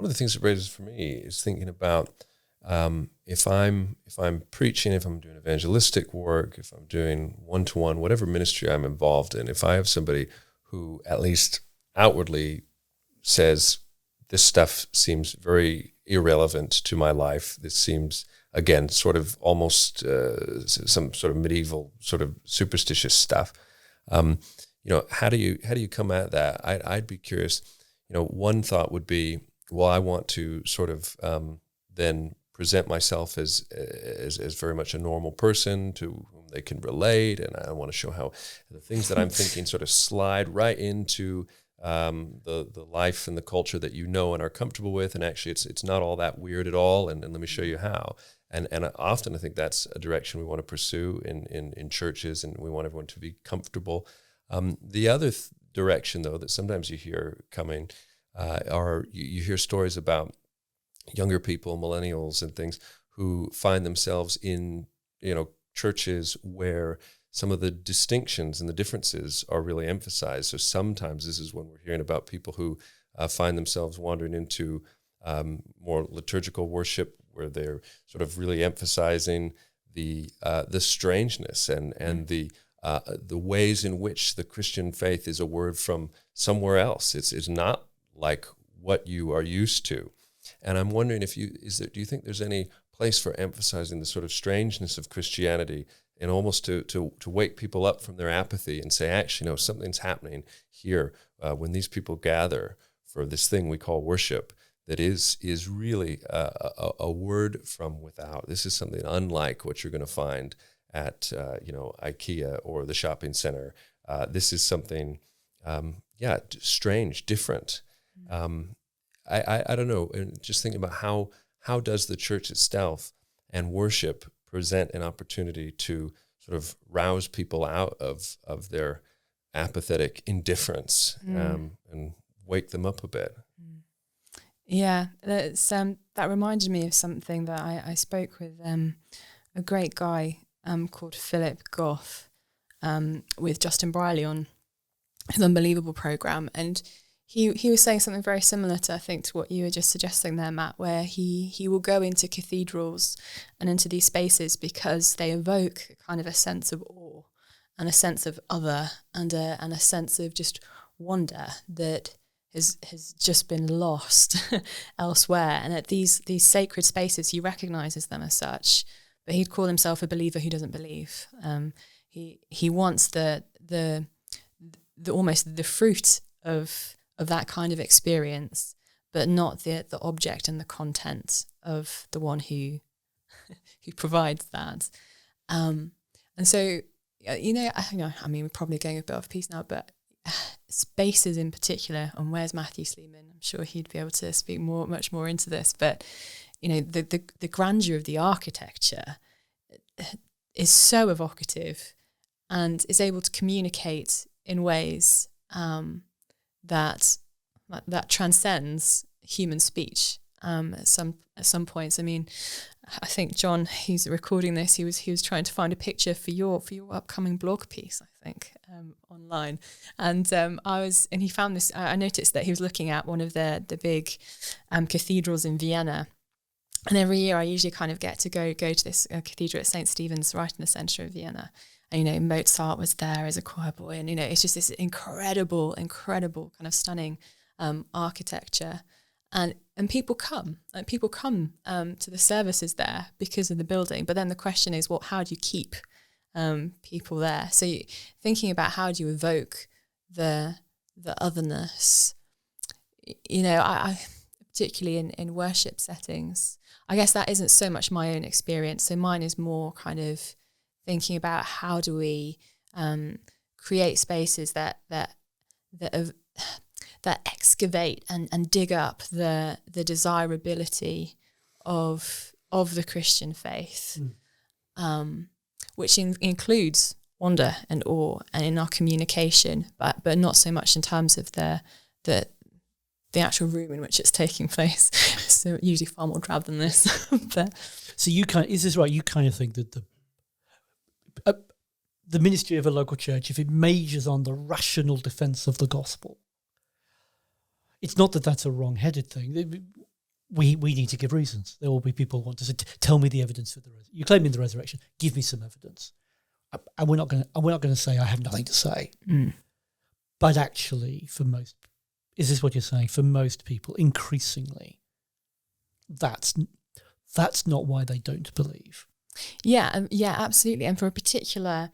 one of the things that raises for me is thinking about if I'm preaching, if I'm doing evangelistic work, if I'm doing one-to-one, whatever ministry I'm involved in, if I have somebody who at least outwardly says, this stuff seems very irrelevant to my life, this seems, again, sort of almost some sort of medieval sort of superstitious stuff, how do you come at that? I'd be curious. One thought would be, well, I want to sort of then present myself as very much a normal person to whom they can relate, and I want to show how the things that I'm thinking sort of slide right into the life and the culture that and are comfortable with, and actually it's not all that weird at all, and let me show you how. And often I think that's a direction we want to pursue in churches, and we want everyone to be comfortable. The other direction, though, that sometimes you hear coming are you hear stories about younger people, millennials and things, who find themselves in churches where some of the distinctions and the differences are really emphasized. So sometimes this is when we're hearing about people who find themselves wandering into more liturgical worship, where they're sort of really emphasizing the strangeness and the ways in which the Christian faith is a word from somewhere else. It's not like what you are used to. And I'm wondering do you think there's any place for emphasizing the sort of strangeness of Christianity, and almost to wake people up from their apathy and say, actually, no, something's happening here when these people gather for this thing we call worship that is really a word from without. This is something unlike what you're going to find at IKEA or the shopping center. This is something, strange, different. I don't know. And just thinking about how does the church itself and worship present an opportunity to sort of rouse people out of their apathetic indifference and wake them up a bit. Yeah, that reminded me of something that I spoke with a great guy called Philip Goff with Justin Briley on his Unbelievable program, and he was saying something very similar to, I think, to what you were just suggesting there, Matt, where he will go into cathedrals and into these spaces because they evoke kind of a sense of awe and a sense of other and a sense of just wonder that has just been lost elsewhere. And at these sacred spaces, he recognises them as such, but he'd call himself a believer who doesn't believe. He wants the almost the fruit of that kind of experience, but not the object and the content of the one who provides that. And so, we're probably going a bit off piece now, but spaces in particular, and where's Matthew Sleeman? I'm sure he'd be able to speak much more into this, but the grandeur of the architecture is so evocative and is able to communicate in ways that transcends human speech at some points. I mean, I think John, he's recording this. He was trying to find a picture for your upcoming blog piece, I think, online. And he found this. I noticed that he was looking at one of the big cathedrals in Vienna. And every year I usually kind of get to go to this cathedral at St. Stephen's, right in the centre of Vienna. And, Mozart was there as a choir boy. And, it's just this incredible kind of stunning architecture. And people come to the services there because of the building. But then the question is, how do you keep people there? So thinking about how do you evoke the otherness, I particularly in worship settings, I guess that isn't so much my own experience. So mine is more kind of thinking about how do we create spaces that excavate and dig up the desirability of the Christian faith, which includes wonder and awe, and in our communication, but not so much in terms of the actual room in which it's taking place. So usually far more drab than this. But so is this right? You kind of think that the ministry of a local church, if it majors on the rational defence of the gospel, it's not that that's a wrong-headed thing. we need to give reasons. There will be people who want to say, tell me the evidence for the resurrection. You're claiming the resurrection. Give me some evidence. And we're not going to say I have nothing to say. But actually, for most, is this what you're saying? For most people, increasingly, that's not why they don't believe. Yeah, absolutely. And for a particular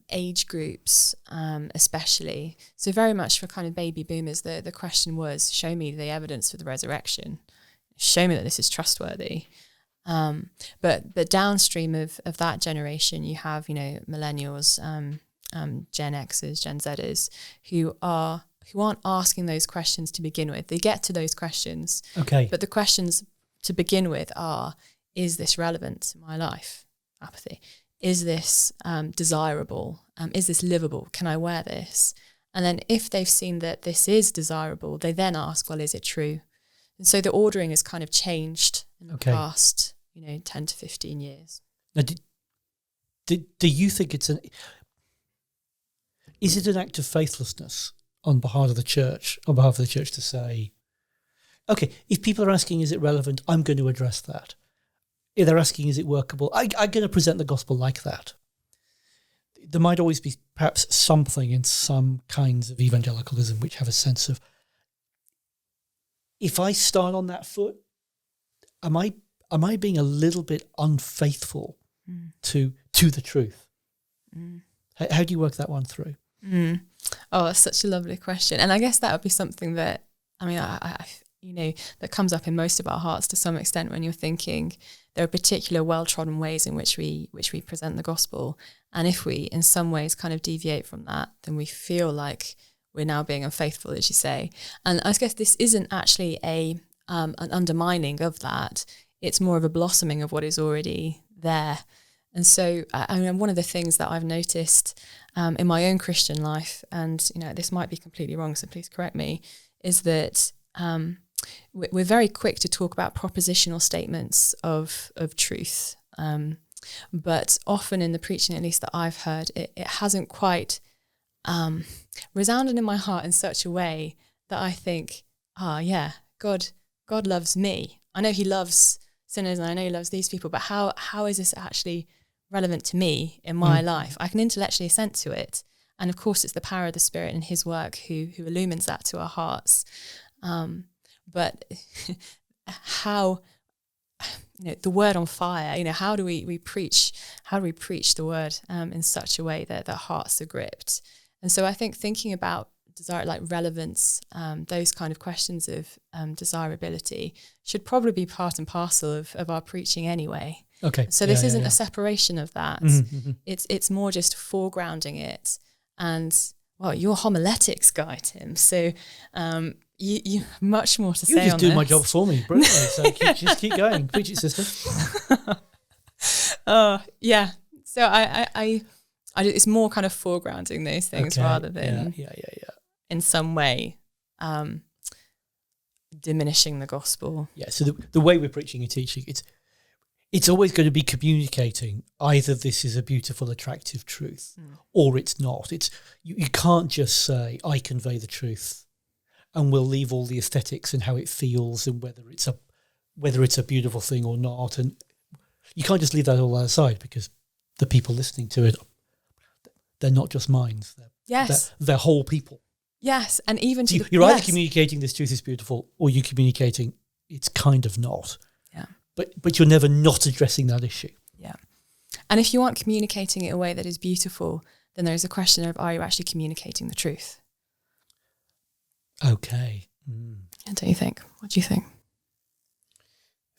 age groups, especially, so very much for kind of baby boomers, the question was, show me the evidence for the resurrection. Show me that this is trustworthy. But downstream of that generation, you have, millennials, Gen Xers, Gen Zers, who aren't asking those questions to begin with. They get to those questions. Okay. But the questions to begin with are, is this relevant to my life? Apathy. Is this desirable? Is this livable? Can I wear this? And then if they've seen that this is desirable, they then ask, well, is it true? And so the ordering has kind of changed in the past, 10 to 15 years. Now, do you think is it an act of faithlessness on behalf of the church to say, okay, if people are asking, is it relevant, I'm going to address that. If they're asking, is it workable, I'm going to present the gospel like that. There might always be perhaps something in some kinds of evangelicalism which have a sense of, if I start on that foot, am I being a little bit unfaithful to the truth? How do you work that one through? Oh, that's such a lovely question. And I guess that would be something that, I that comes up in most of our hearts to some extent when you're thinking there are particular well-trodden ways in which we present the gospel. And if we in some ways kind of deviate from that, then we feel like we're now being unfaithful, as you say. And I guess this isn't actually an undermining of that. It's more of a blossoming of what is already there. And so, one of the things that I've noticed in my own Christian life, and this might be completely wrong, so please correct me, is that we're very quick to talk about propositional statements of truth, but often in the preaching, at least that I've heard, it hasn't quite resounded in my heart in such a way that I think, God loves me. I know He loves sinners, and I know He loves these people, but how is this actually relevant to me in my life? I can intellectually assent to it, and of course it's the power of the Spirit and His work who illumines that to our hearts. But how, the word on fire, how do we preach the word in such a way that hearts are gripped? And so I think thinking about desire, like relevance, those kind of questions of desirability should probably be part and parcel of our preaching anyway. Okay. So this isn't a separation of that. Mm-hmm. It's more just foregrounding it. And well, you're a homiletics guy, Tim. So you have much more to say on this. You just do my job for me, brilliantly. So just keep going. Preach it, sister. Yeah. So I it's more kind of foregrounding those things rather than in some way diminishing the gospel. Yeah. So the way we're preaching and teaching, it's always going to be communicating either this is a beautiful, attractive truth or it's not. It's you can't just say, I convey the truth and we'll leave all the aesthetics and how it feels and whether it's a beautiful thing or not. And you can't just leave that all aside because the people listening to it, they're not just minds. They're whole people. Yes, and even so you're either communicating this truth is beautiful or you're communicating it's kind of not. Yeah. But you're never not addressing that issue. Yeah. And if you aren't communicating it in a way that is beautiful, then there is a question of, are you actually communicating the truth? Okay. Don't you think? What do you think?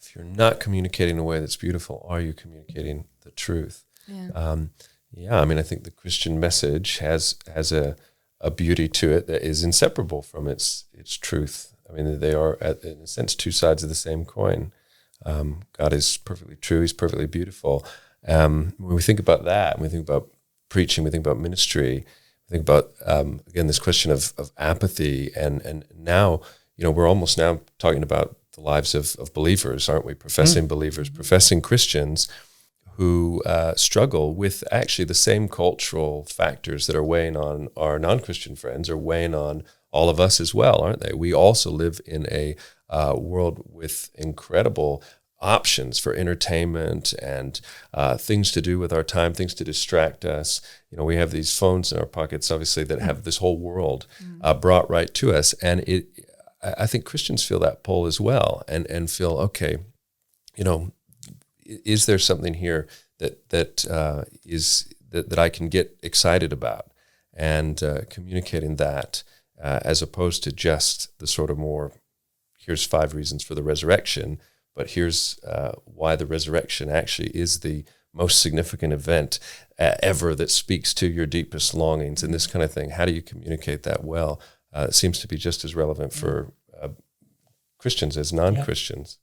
If you're not communicating in a way that's beautiful, are you communicating the truth? Yeah. I think the Christian message has a beauty to it that is inseparable from its truth. They are, in a sense, two sides of the same coin. God is perfectly true. He's perfectly beautiful. When we think about that, when we think about preaching, we think about ministry, we think about, again, this question of apathy. And now, we're almost now talking about the lives of believers, aren't we? Professing believers, professing Christians who struggle with actually the same cultural factors that are weighing on our non-Christian friends are weighing on all of us as well, aren't they? We also live in a world with incredible options for entertainment and things to do with our time, things to distract us. You know, we have these phones in our pockets, obviously, that have this whole world brought right to us. And I think Christians feel that pull as well and feel, okay, you know, is there something here that I can get excited about, and communicating that as opposed to just the sort of more, here's 5 reasons for the resurrection, but here's why the resurrection actually is the most significant event ever that speaks to your deepest longings and this kind of thing. How do you communicate that well? It seems to be just as relevant for Christians as non-Christians.